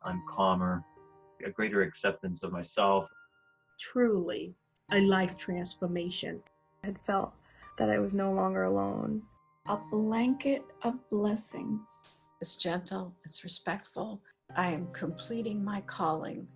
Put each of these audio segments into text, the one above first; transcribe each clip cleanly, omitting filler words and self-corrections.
I'm calmer, a greater acceptance of myself. Truly a life transformation. I had felt that I was no longer alone. A blanket of blessings. It's gentle, it's respectful. I am completing my calling.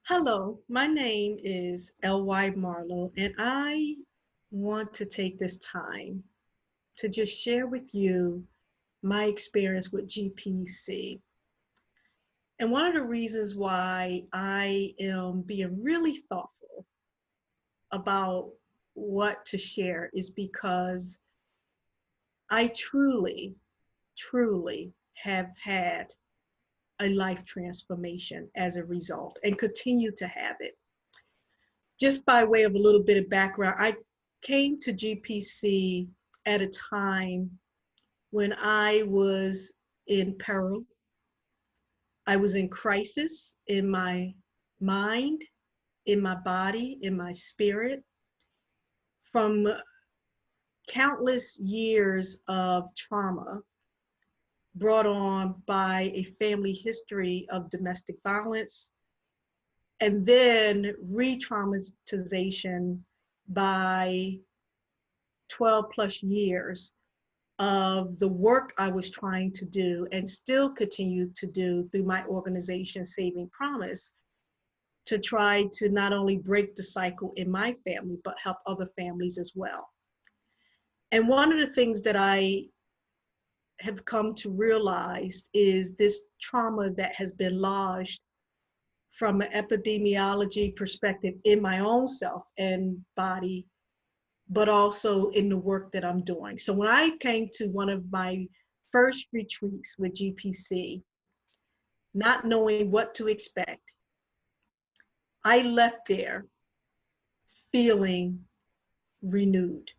Hello, my name is L.Y. Marlowe, and I want to take this time to just share with you my experience with GPC. And one of the reasons why I am being really thoughtful about what to share is because I truly, truly have had a life transformation as a result and continue to have it. Just by way of a little bit of background, I came to GPC at a time when I was in peril. I was in crisis in my mind, in my body, in my spirit, from countless years of trauma brought on by a family history of domestic violence, and then re-traumatization by 12 plus years of the work I was trying to do and still continue to do through my organization, Saving Promise, to try to not only break the cycle in my family, but help other families as well. And one of the things that I have come to realize is this trauma that has been lodged from an epidemiology perspective in my own self and body, but also in the work that I'm doing. So when I came to one of my first retreats with GPC, not knowing what to expect, I left there feeling renewed.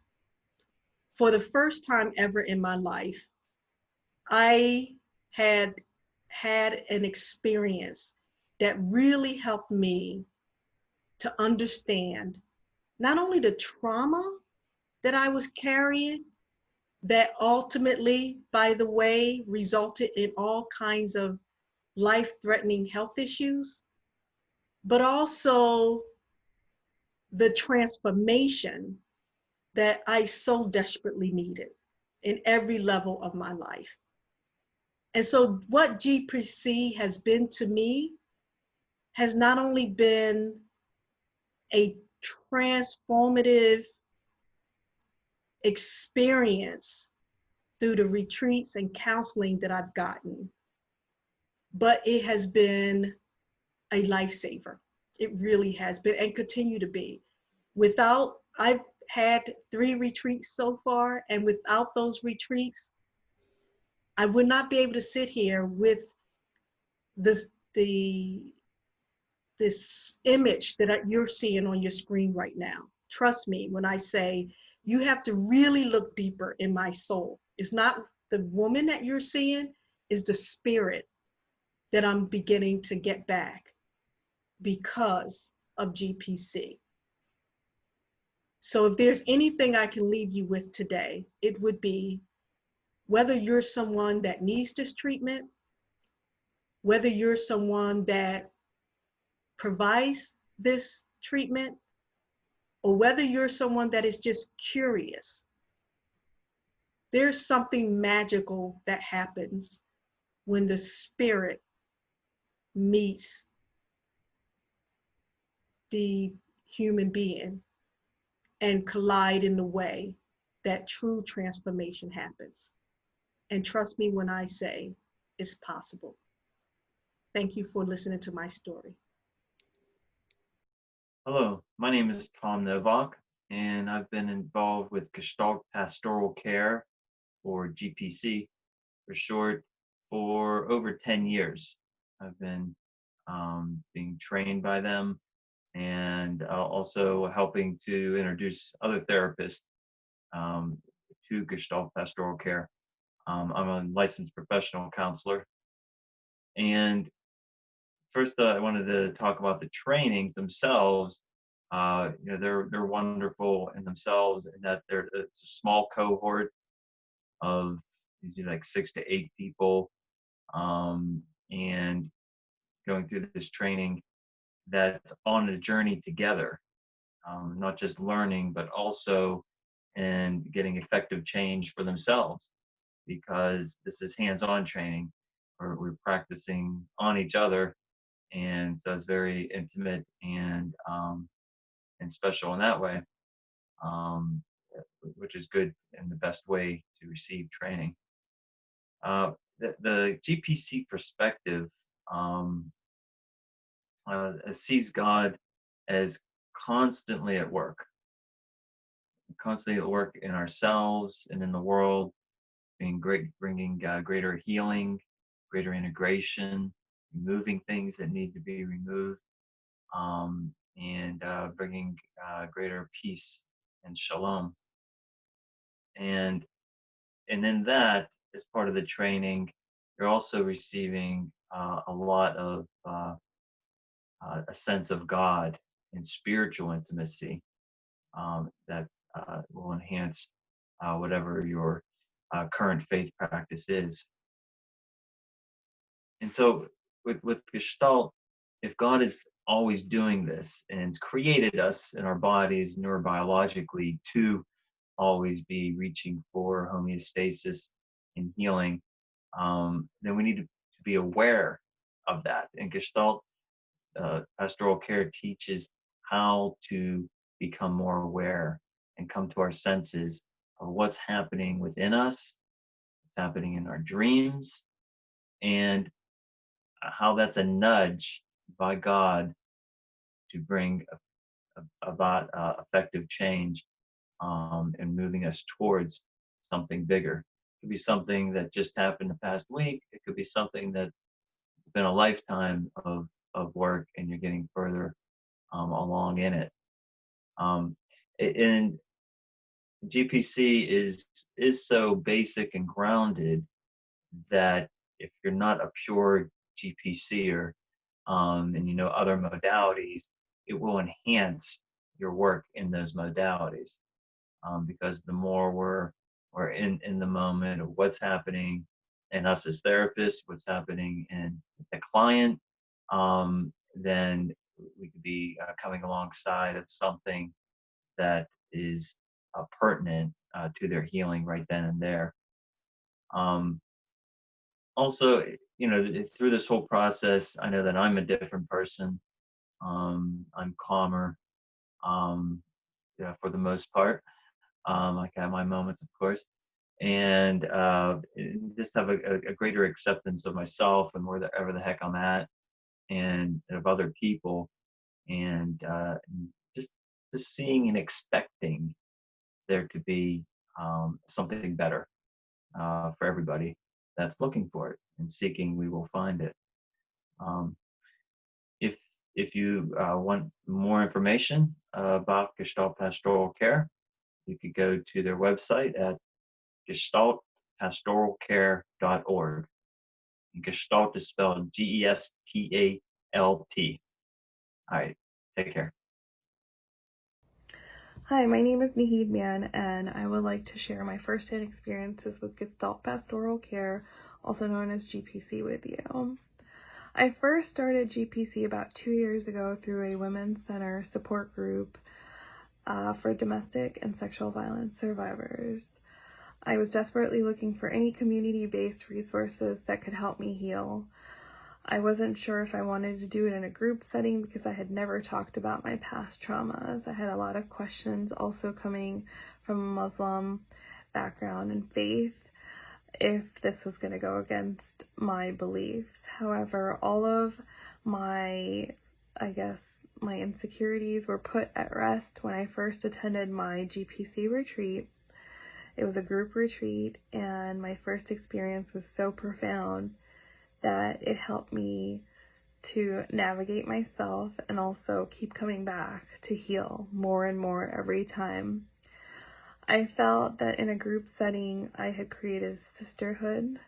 For the first time ever in my life, I had an experience that really helped me to understand not only the trauma that I was carrying, that ultimately, by the way, resulted in all kinds of life-threatening health issues, but also the transformation that I so desperately needed in every level of my life. And so what GPC has been to me has not only been a transformative experience through the retreats and counseling that I've gotten, but it has been a lifesaver. It really has been and continue to be. I've had 3 retreats so far, and without those retreats, I would not be able to sit here with this image that you're seeing on your screen right now. Trust me when I say you have to really look deeper in my soul. It's not the woman that you're seeing, it's the spirit that I'm beginning to get back because of GPC. So if there's anything I can leave you with today, it would be whether you're someone that needs this treatment, whether you're someone that provides this treatment, or whether you're someone that is just curious, there's something magical that happens when the spirit meets the human being and collide in the way that true transformation happens. And trust me when I say it's possible. Thank you for listening to my story. Hello, my name is Nowak, and I've been involved with Gestalt Pastoral Care, or GPC for short, for over 10 years. I've been being trained by them, and also helping to introduce other therapists um, to Gestalt Pastoral Care. I'm a licensed professional counselor. And first, I wanted to talk about the trainings themselves. They're wonderful in themselves, in that it's a small cohort of usually like 6 to 8 people, and going through this training that's on a journey together, not just learning, but also and getting effective change for themselves, because this is hands-on training, or we're practicing on each other, and so it's very intimate and special in that way, um, which is good and the best way to receive training. The GPC perspective um, sees God as constantly at work in ourselves and in the world, being great, bringing greater healing, greater integration, removing things that need to be removed, and bringing greater peace and shalom. And in that, as part of the training, you're also receiving a lot of a sense of God and spiritual intimacy that will enhance whatever your current faith practice is. And so with Gestalt, if God is always doing this and has created us in our bodies neurobiologically to always be reaching for homeostasis and healing, then we need to be aware of that. And Gestalt pastoral care teaches how to become more aware and come to our senses of what's happening within us, what's happening in our dreams, and how that's a nudge by God to bring about effective change, and moving us towards something bigger. It could be something that just happened the past week. It could be something that's been a lifetime of work, and you're getting further along in it. Um, and GPC is so basic and grounded that if you're not a pure GPCer, and you know other modalities, it will enhance your work in those modalities, because the more we're in the moment of what's happening in us as therapists, what's happening in the client, then we could be coming alongside of something that is pertinent to their healing right then and there. Um, Also, through this whole process, I know that I'm a different person. I'm calmer, um, yeah, for the most part. I have my moments, of course, and just have a greater acceptance of myself and wherever the heck I'm at, and of other people, and just just seeing and expecting there to be something better for everybody that's looking for it, and seeking we will find it. Um, if if you want more information about Gestalt Pastoral Care, you could go to their website at gestaltpastoralcare.org. And Gestalt is spelled Gestalt. All right, take care. Hi, my name is Naheed Mann, and I would like to share my first-hand experiences with Gestalt Pastoral Care, also known as GPC, with you. I first started GPC about 2 years ago through a women's center support group for domestic and sexual violence survivors. I was desperately looking for any community-based resources that could help me heal. I wasn't sure if I wanted to do it in a group setting because I had never talked about my past traumas. I had a lot of questions also coming from a Muslim background and faith, if this was going to go against my beliefs. However, all of my, my insecurities were put at rest when I first attended my GPC retreat. It was a group retreat, and my first experience was so profound that it helped me to navigate myself and also keep coming back to heal more and more every time. I felt that in a group setting, I had created a sisterhood.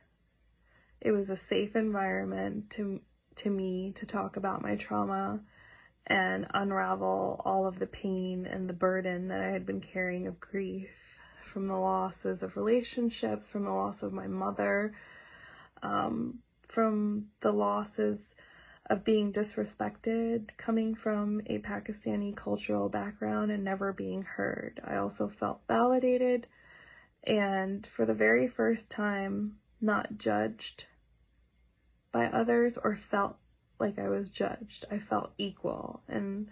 It was a safe environment to me to talk about my trauma and unravel all of the pain and the burden that I had been carrying of grief from the losses of relationships, from the loss of my mother, from the losses of being disrespected, coming from a Pakistani cultural background and never being heard. I also felt validated and for the very first time not judged by others or felt like I was judged. I felt equal. And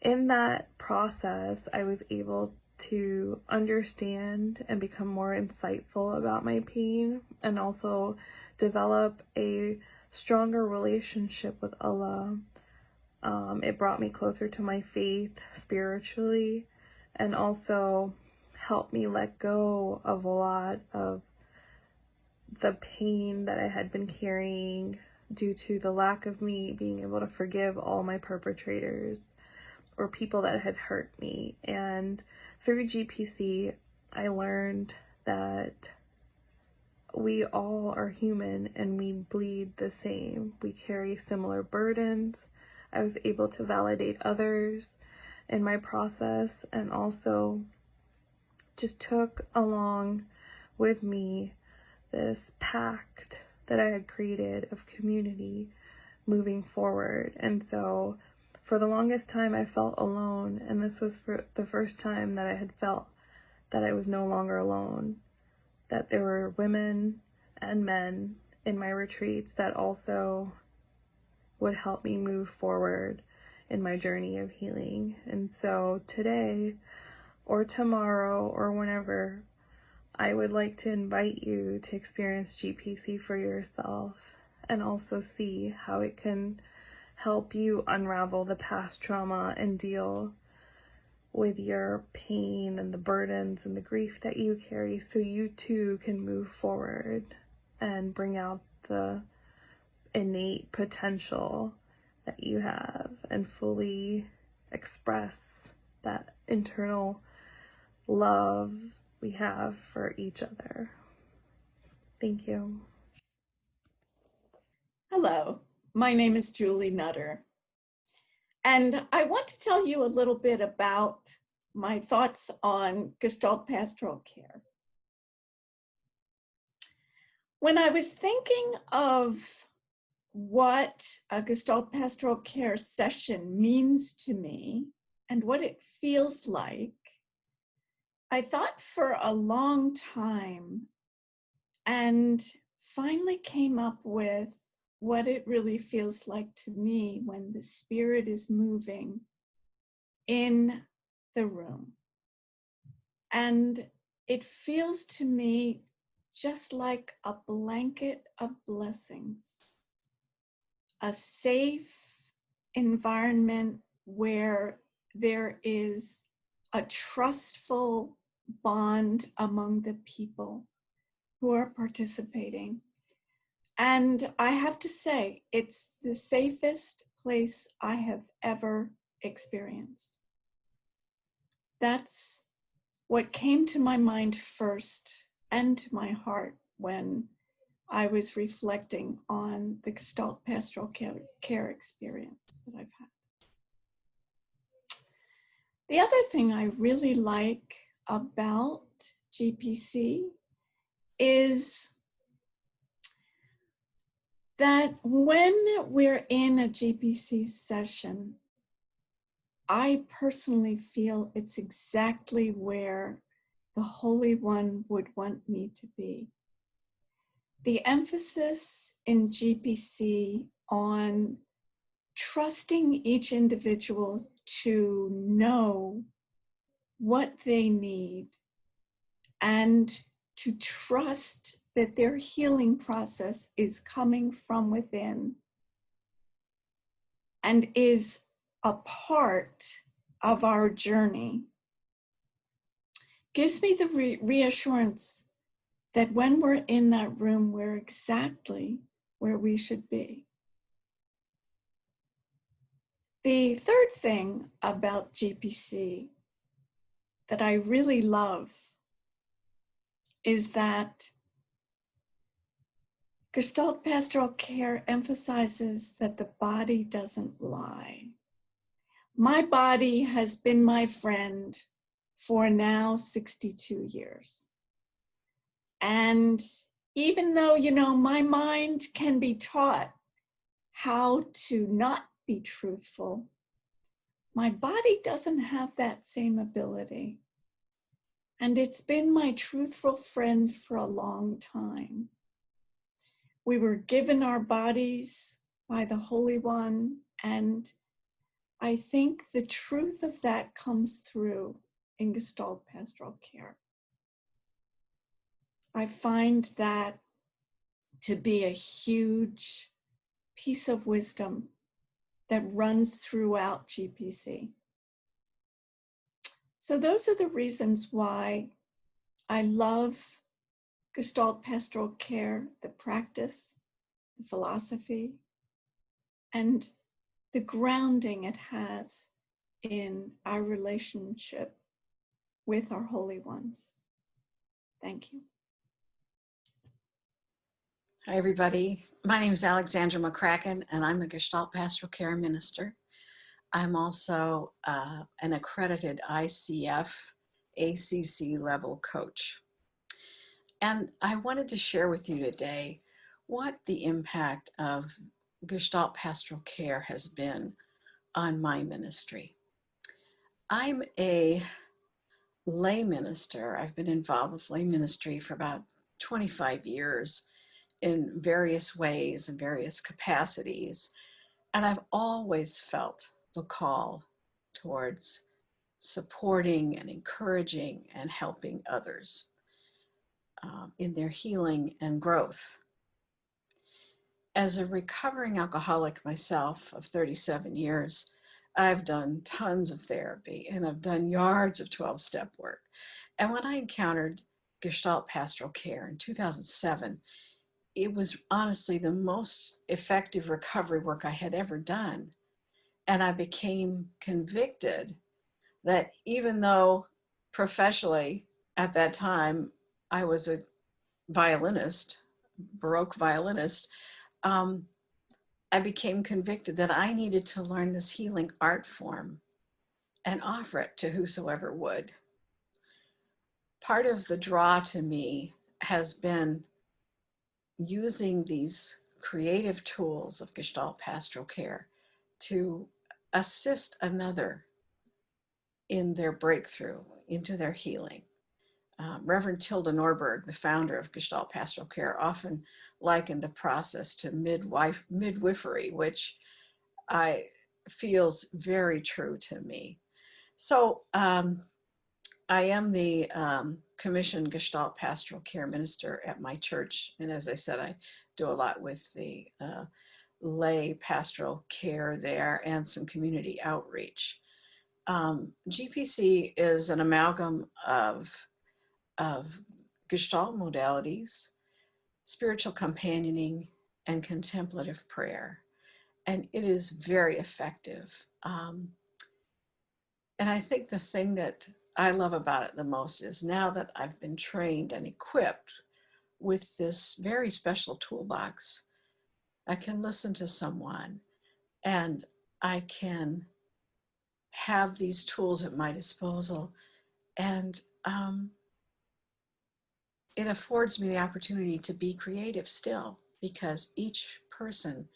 in that process, I was able to understand and become more insightful about my pain and also develop a stronger relationship with Allah. It brought me closer to my faith spiritually and also helped me let go of a lot of the pain that I had been carrying due to the lack of me being able to forgive all my perpetrators or people that had hurt me. And through GPC, I learned that we all are human and we bleed the same. We carry similar burdens. I was able to validate others in my process and also just took along with me this pact that I had created of community moving forward. And so for the longest time I felt alone, and this was for the first time that I had felt that I was no longer alone, that there were women and men in my retreats that also would help me move forward in my journey of healing. And so today or tomorrow or whenever, I would like to invite you to experience GPC for yourself and also see how it can help you unravel the past trauma and deal with your pain and the burdens and the grief that you carry so you too can move forward and bring out the innate potential that you have and fully express that internal love we have for each other. Thank you. Hello, my name is Julie Nutter, and I want to tell you a little bit about my thoughts on Gestalt pastoral care. When I was thinking of what a Gestalt pastoral care session means to me and what it feels like, I thought for a long time and finally came up with what it really feels like to me when the spirit is moving in the room. And it feels to me just like a blanket of blessings, a safe environment where there is a trustful bond among the people who are participating. And I have to say, it's the safest place I have ever experienced. That's what came to my mind first and to my heart when I was reflecting on the Gestalt pastoral care experience that I've had. The other thing I really like about GPC is that when we're in a GPC session, I personally feel it's exactly where the Holy One would want me to be. The emphasis in GPC on trusting each individual to know what they need and to trust that their healing process is coming from within and is a part of our journey gives me the reassurance that when we're in that room, we're exactly where we should be. The third thing about GPC that I really love is that Gestalt pastoral care emphasizes that the body doesn't lie. My body has been my friend for now 62 years. And even though, my mind can be taught how to not be truthful, my body doesn't have that same ability. And it's been my truthful friend for a long time. We were given our bodies by the Holy One, and I think the truth of that comes through in Gestalt pastoral care. I find that to be a huge piece of wisdom that runs throughout GPC. So those are the reasons why I love Gestalt pastoral care, the practice, the philosophy, and the grounding it has in our relationship with our holy ones. Thank you. Hi, everybody. My name is Alexandra MacCracken, and I'm a Gestalt Pastoral Care Minister. I'm also an accredited ICF ACC level coach. And I wanted to share with you today what the impact of Gestalt Pastoral Care has been on my ministry. I'm a lay minister. I've been involved with lay ministry for about 25 years in various ways and various capacities. And I've always felt the call towards supporting and encouraging and helping others in their healing and growth. As a recovering alcoholic myself of 37 years, I've done tons of therapy and I've done yards of 12-step work. And when I encountered Gestalt pastoral care in 2007, it was honestly the most effective recovery work I had ever done. And I became convicted that even though professionally at that time I was a violinist, Baroque violinist, I became convicted that I needed to learn this healing art form and offer it to whosoever would. Part of the draw to me has been using these creative tools of Gestalt pastoral care to assist another in their breakthrough into their healing. Reverend Tilda Norberg, the founder of Gestalt pastoral care, often likened the process to midwifery, which I feels very true to me. So I am the commissioned Gestalt pastoral care minister at my church. And as I said, I do a lot with the lay pastoral care there and some community outreach. GPC is an amalgam of Gestalt modalities, spiritual companioning, and contemplative prayer. And it is very effective. And I think the thing that I love about it the most is now that I've been trained and equipped with this very special toolbox, I can listen to someone and I can have these tools at my disposal. And it affords me the opportunity to be creative still, because each person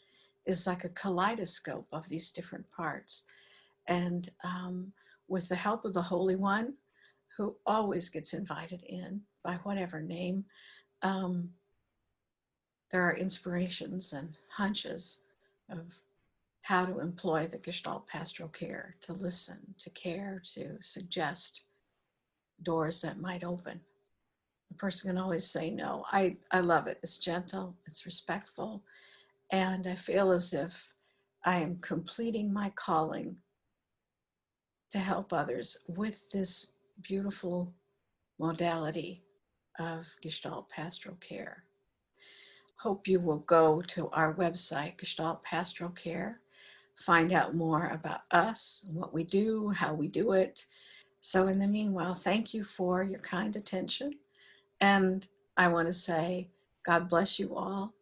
is like a kaleidoscope of these different parts. And with the help of the Holy One, who always gets invited in by whatever name, there are inspirations and hunches of how to employ the Gestalt pastoral care, to listen, to care, to suggest doors that might open. The person can always say no. I love it. It's gentle, it's respectful, and I feel as if I am completing my calling to help others with this beautiful modality of Gestalt pastoral care. Hope you will go to our website, Gestalt Pastoral Care, find out more about us, what we do, how we do it. So in the meanwhile, thank you for your kind attention. And I want to say, God bless you all.